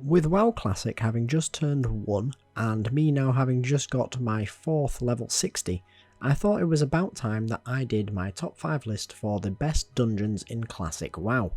With WoW Classic having just turned 1, and me now having just got my 4th level 60, I thought it was about time that I did my top 5 list for the best dungeons in Classic WoW.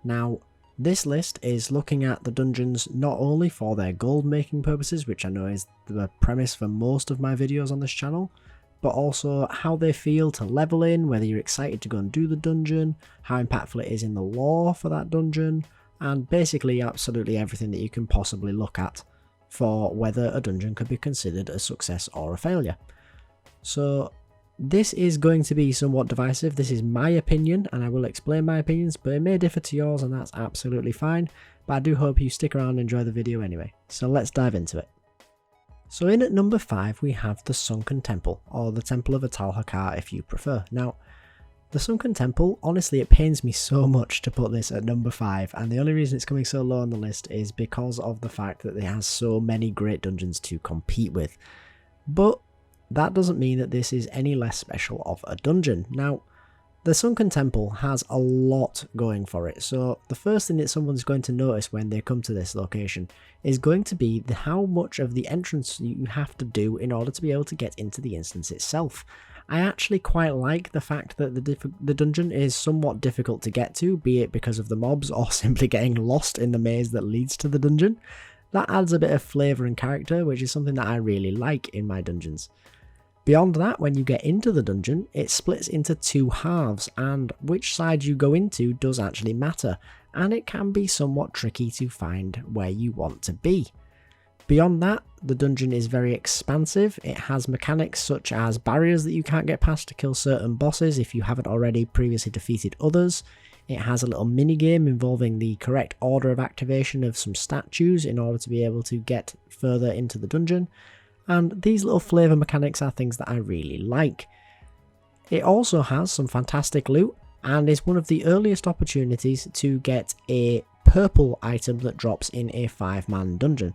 Now, this list is looking at the dungeons not only for their gold making purposes, which I know is the premise for most of my videos on this channel, but also how they feel to level in, whether you're excited to go and do the dungeon, how impactful it is in the lore for that dungeon, and basically absolutely everything that you can possibly look at for whether a dungeon could be considered a success or a failure. So this is going to be somewhat divisive. This is my opinion and I will explain my opinions, but it may differ to yours and that's absolutely fine, but I do hope you stick around and enjoy the video anyway. So let's dive into it. So in at number 5 we have the Sunken Temple, or the Temple of Atal-Hakar if you prefer. Now, the Sunken Temple, honestly it pains me so much to put this at number 5, and the only reason it's coming so low on the list is because of the fact that it has so many great dungeons to compete with. But that doesn't mean that this is any less special of a dungeon. Now, the Sunken Temple has a lot going for it, so the first thing that someone's going to notice when they come to this location is going to be how much of the entrance you have to do in order to be able to get into the instance itself. I actually quite like the fact that the dungeon is somewhat difficult to get to, be it because of the mobs or simply getting lost in the maze that leads to the dungeon. That adds a bit of flavour and character, which is something that I really like in my dungeons. Beyond that, when you get into the dungeon, it splits into 2 halves, and which side you go into does actually matter, and it can be somewhat tricky to find where you want to be. Beyond that, the dungeon is very expansive. It has mechanics such as barriers that you can't get past to kill certain bosses if you haven't already previously defeated others. It has a little minigame involving the correct order of activation of some statues in order to be able to get further into the dungeon. And these little flavour mechanics are things that I really like. It also has some fantastic loot and is one of the earliest opportunities to get a purple item that drops in a 5-man dungeon.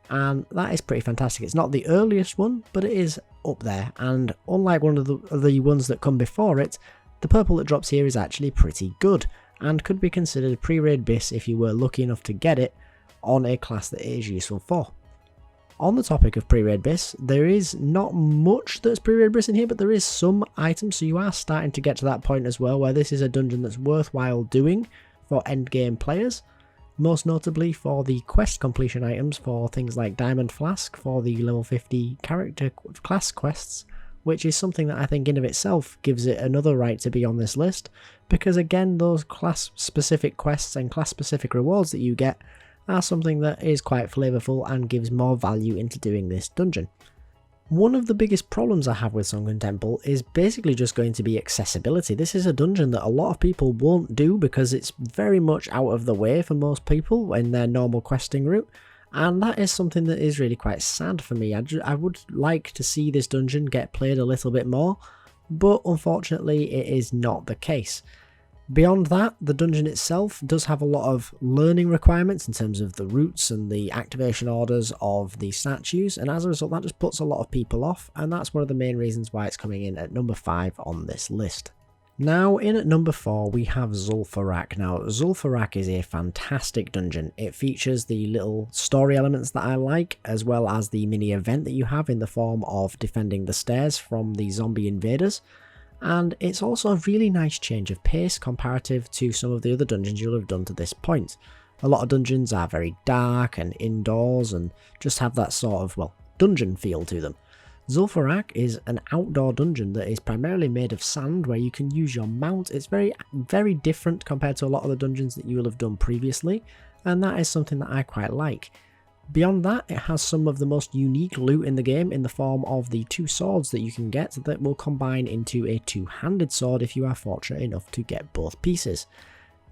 And that is pretty fantastic. It's not the earliest one, but it is up there, and unlike one of the ones that come before it, the purple that drops here is actually pretty good, and could be considered pre-raid bis if you were lucky enough to get it on a class that it is useful for. On the topic of pre-raid bis, there is not much that's pre-raid bis in here, but there is some items, so you are starting to get to that point as well, where this is a dungeon that's worthwhile doing for endgame players. Most notably for the quest completion items for things like Diamond Flask for the level 50 character class quests, which is something that I think in of itself gives it another right to be on this list, because again those class specific quests and class specific rewards that you get are something that is quite flavourful and gives more value into doing this dungeon. One of the biggest problems I have with Sunken Temple is basically just going to be accessibility. This is a dungeon that a lot of people won't do because it's very much out of the way for most people in their normal questing route, and that is something that is really quite sad for me. I would like to see this dungeon get played a little bit more, but unfortunately it is not the case. Beyond that, the dungeon itself does have a lot of learning requirements in terms of the routes and the activation orders of the statues, and as a result that just puts a lot of people off, and that's one of the main reasons why it's coming in at number 5 on this list. Now in at number 4 we have Zolfarak. Now Zolfarak is a fantastic dungeon. It features the little story elements that I like, as well as the mini event that you have in the form of defending the stairs from the zombie invaders. And it's also a really nice change of pace comparative to some of the other dungeons you'll have done to this point. A lot of dungeons are very dark and indoors and just have that sort of, well, dungeon feel to them. Zolfarak is an outdoor dungeon that is primarily made of sand where you can use your mount. It's very different compared to a lot of the dungeons that you will have done previously, and that is something that I quite like. Beyond that, it has some of the most unique loot in the game in the form of the 2 swords that you can get that will combine into a 2-handed sword if you are fortunate enough to get both pieces.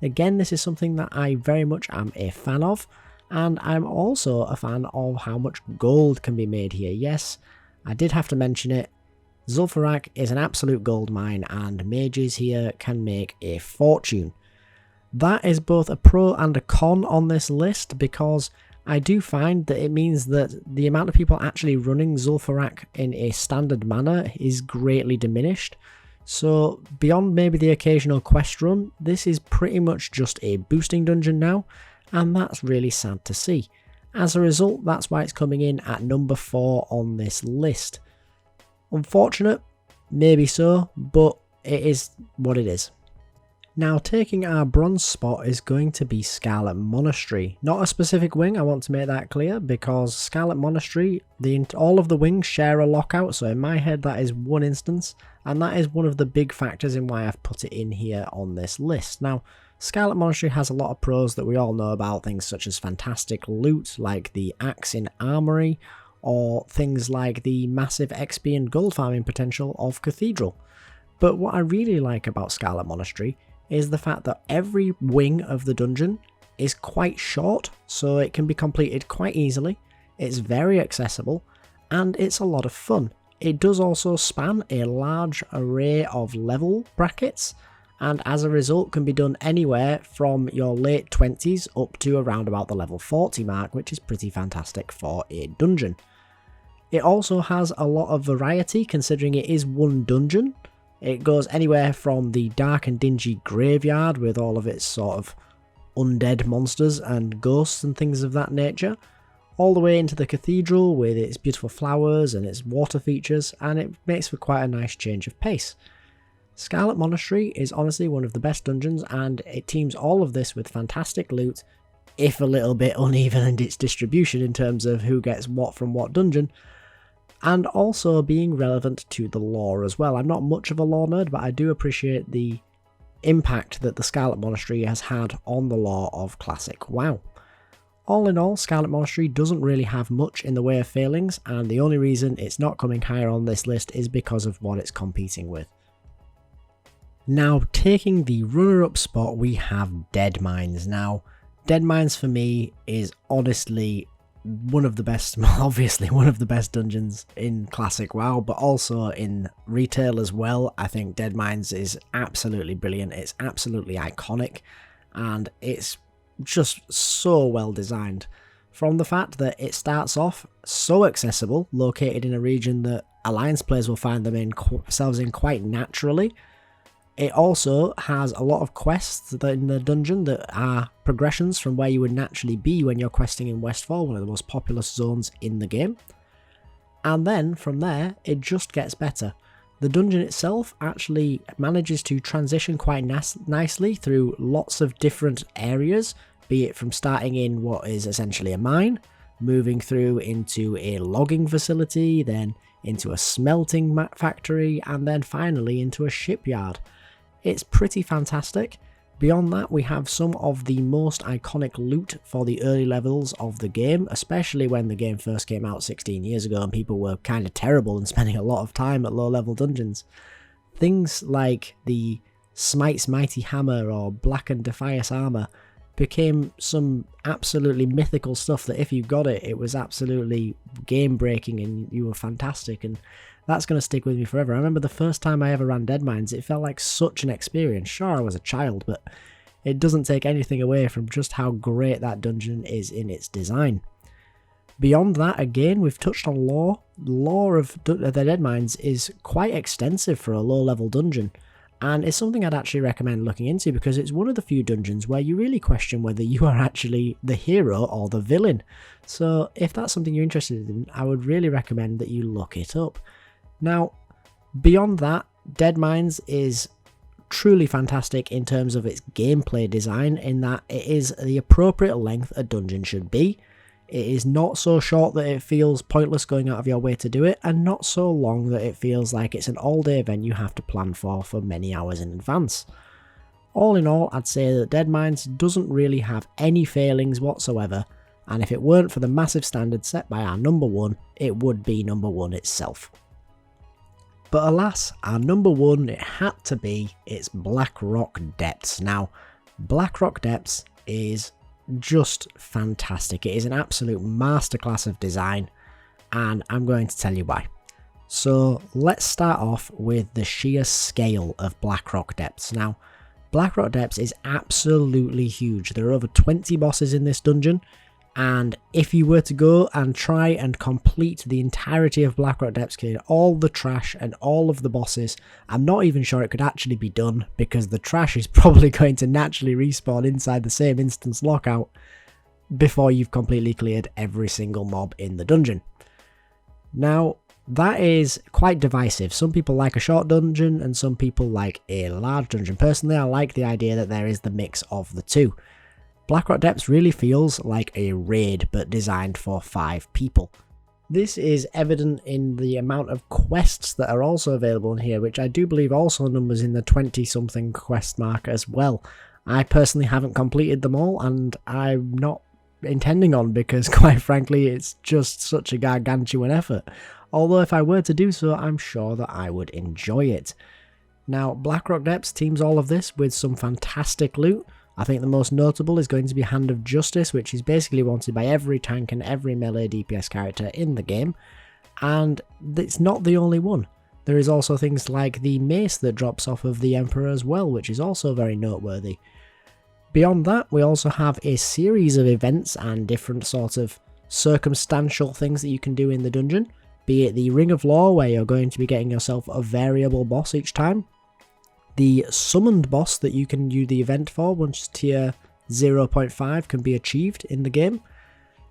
Again, this is something that I very much am a fan of, and I'm also a fan of how much gold can be made here. Yes, I did have to mention it. Zolfarak is an absolute gold mine, and mages here can make a fortune. That is both a pro and a con on this list, because I do find that it means that the amount of people actually running Zolfarak in a standard manner is greatly diminished. So beyond maybe the occasional quest run, this is pretty much just a boosting dungeon now, and that's really sad to see. As a result, that's why it's coming in at number 4 on this list. Unfortunate? Maybe so, but it is what it is. Now, taking our bronze spot is going to be Scarlet Monastery. Not a specific wing, I want to make that clear, because Scarlet Monastery, all of the wings share a lockout, so in my head that is one instance, and that is one of the big factors in why I've put it in here on this list. Now, Scarlet Monastery has a lot of pros that we all know about, things such as fantastic loot, like the axe in Armory, or things like the massive XP and gold farming potential of Cathedral. But what I really like about Scarlet Monastery is the fact that every wing of the dungeon is quite short, so it can be completed quite easily, it's very accessible, and it's a lot of fun. It does also span a large array of level brackets, and as a result can be done anywhere from your late 20s up to around about the level 40 mark, which is pretty fantastic for a dungeon. It also has a lot of variety considering it is one dungeon. It goes anywhere from the dark and dingy graveyard with all of its sort of undead monsters and ghosts and things of that nature, all the way into the cathedral with its beautiful flowers and its water features, and it makes for quite a nice change of pace. Scarlet Monastery is honestly one of the best dungeons, and it teams all of this with fantastic loot, if a little bit uneven in its distribution in terms of who gets what from what dungeon, and also being relevant to the lore as well. I'm not much of a lore nerd, but I do appreciate the impact that the Scarlet Monastery has had on the lore of classic WoW. All in all, Scarlet Monastery doesn't really have much in the way of failings, and the only reason it's not coming higher on this list is because of what it's competing with. Now, taking the runner-up spot, we have Deadmines. Now, Deadmines for me is honestly one of the best, obviously one of the best dungeons in classic WoW, but also in retail as well. I think Deadmines is absolutely brilliant, it's absolutely iconic, and it's just so well designed. From the fact that it starts off so accessible, located in a region that Alliance players will find themselves in quite naturally. It also has a lot of quests in the dungeon that are progressions from where you would naturally be when you're questing in Westfall, one of the most populous zones in the game. And then from there, it just gets better. The dungeon itself actually manages to transition quite nicely through lots of different areas, be it from starting in what is essentially a mine, moving through into a logging facility, then into a smelting factory, and then finally into a shipyard. It's pretty fantastic. Beyond that, we have some of the most iconic loot for the early levels of the game, especially when the game first came out 16 years ago and people were kind of terrible and spending a lot of time at low level dungeons. Things like the Smite's Mighty Hammer or Black and Defias armor became some absolutely mythical stuff that if you got it, it was absolutely game breaking and you were fantastic, and that's going to stick with me forever. I remember the first time I ever ran Deadmines, it felt like such an experience. Sure, I was a child, but it doesn't take anything away from just how great that dungeon is in its design. Beyond that, again, we've touched on lore. The lore of the Deadmines is quite extensive for a low-level dungeon, and it's something I'd actually recommend looking into because it's one of the few dungeons where you really question whether you are actually the hero or the villain. So if that's something you're interested in, I would really recommend that you look it up. Now, beyond that, Deadmines is truly fantastic in terms of its gameplay design, in that it is the appropriate length a dungeon should be. It is not so short that it feels pointless going out of your way to do it, and not so long that it feels like it's an all-day event you have to plan for many hours in advance. All in all, I'd say that Deadmines doesn't really have any failings whatsoever, and if it weren't for the massive standard set by our number one, it would be number one itself. But alas, our number one, it had to be, it's Blackrock Depths. Now, Blackrock Depths is just fantastic. It is an absolute masterclass of design, and I'm going to tell you why. So let's start off with the sheer scale of Blackrock Depths. Now, Blackrock Depths is absolutely huge. There are over 20 bosses in this dungeon, and if you were to go and try and complete the entirety of Blackrock Depths, clear all the trash and all of the bosses, I'm not even sure it could actually be done, because the trash is probably going to naturally respawn inside the same instance lockout, before you've completely cleared every single mob in the dungeon. Now, that is quite divisive. Some people like a short dungeon and some people like a large dungeon. Personally, I like the idea that there is the mix of the two. Blackrock Depths really feels like a raid but designed for 5 people. This is evident in the amount of quests that are also available in here, which I do believe also numbers in the 20-something quest mark as well. I personally haven't completed them all, and I'm not intending on because, quite frankly, it's just such a gargantuan effort. Although if I were to do so, I'm sure that I would enjoy it. Now, Blackrock Depths teams all of this with some fantastic loot. I think the most notable is going to be Hand of Justice, which is basically wanted by every tank and every melee DPS character in the game. And it's not the only one. There is also things like the mace that drops off of the Emperor as well, which is also very noteworthy. Beyond that, we also have a series of events and different sort of circumstantial things that you can do in the dungeon. Be it the Ring of Law, where you're going to be getting yourself a variable boss each time. The summoned boss that you can do the event for once tier 0.5 can be achieved in the game.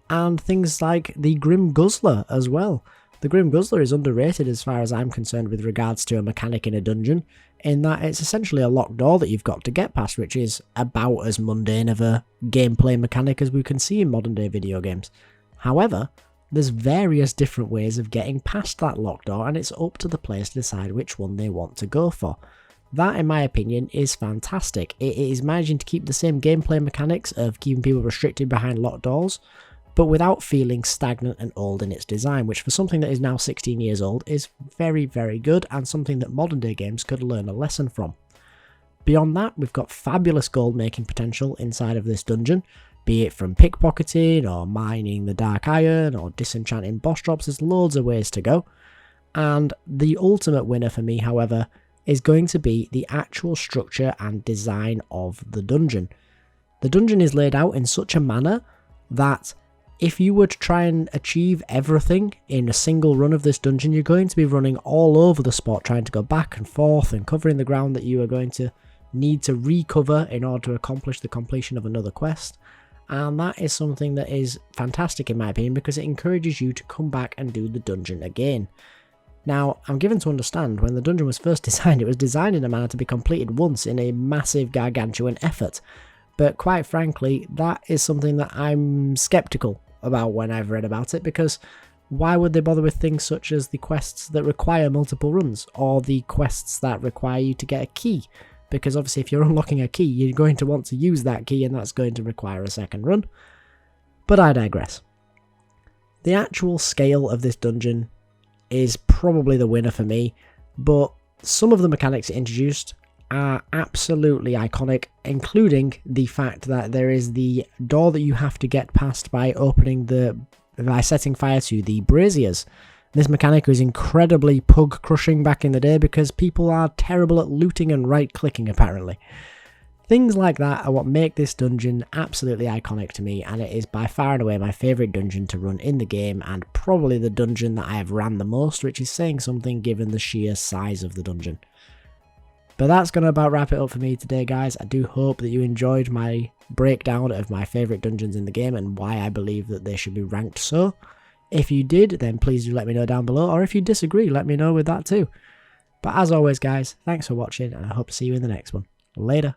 And things like the Grim Guzzler as well. The Grim Guzzler is underrated as far as I'm concerned with regards to a mechanic in a dungeon, in that it's essentially a locked door that you've got to get past, which is about as mundane of a gameplay mechanic as we can see in modern day video games. However, there's various different ways of getting past that locked door, and it's up to the players to decide which one they want to go for. That, in my opinion, is fantastic. It is managing to keep the same gameplay mechanics of keeping people restricted behind locked doors, but without feeling stagnant and old in its design, which for something that is now 16 years old is very, very good, and something that modern day games could learn a lesson from. Beyond that, we've got fabulous gold making potential inside of this dungeon, be it from pickpocketing, or mining the dark iron, or disenchanting boss drops. There's loads of ways to go. And the ultimate winner for me, however, is going to be the actual structure and design of the dungeon. The dungeon is laid out in such a manner that if you were to try and achieve everything in a single run of this dungeon, you're going to be running all over the spot, trying to go back and forth and covering the ground that you are going to need to recover in order to accomplish the completion of another quest. And that is something that is fantastic in my opinion, because it encourages you to come back and do the dungeon again. Now, I'm given to understand when the dungeon was first designed, it was designed in a manner to be completed once in a massive gargantuan effort. But quite frankly, that is something that I'm skeptical about when I've read about it, because why would they bother with things such as the quests that require multiple runs, or the quests that require you to get a key? Because obviously if you're unlocking a key, you're going to want to use that key, and that's going to require a second run. But I digress. The actual scale of this dungeon is probably the winner for me, but some of the mechanics it introduced are absolutely iconic, including the fact that there is the door that you have to get past by setting fire to the braziers. This mechanic was incredibly pug crushing back in the day because people are terrible at looting and right clicking apparently. Things like that are what make this dungeon absolutely iconic to me, and it is by far and away my favourite dungeon to run in the game, and probably the dungeon that I have ran the most, which is saying something given the sheer size of the dungeon. But that's going to about wrap it up for me today, guys. I do hope that you enjoyed my breakdown of my favourite dungeons in the game and why I believe that they should be ranked so. If you did, then please do let me know down below, or if you disagree, let me know with that too. But as always, guys, thanks for watching, and I hope to see you in the next one. Later.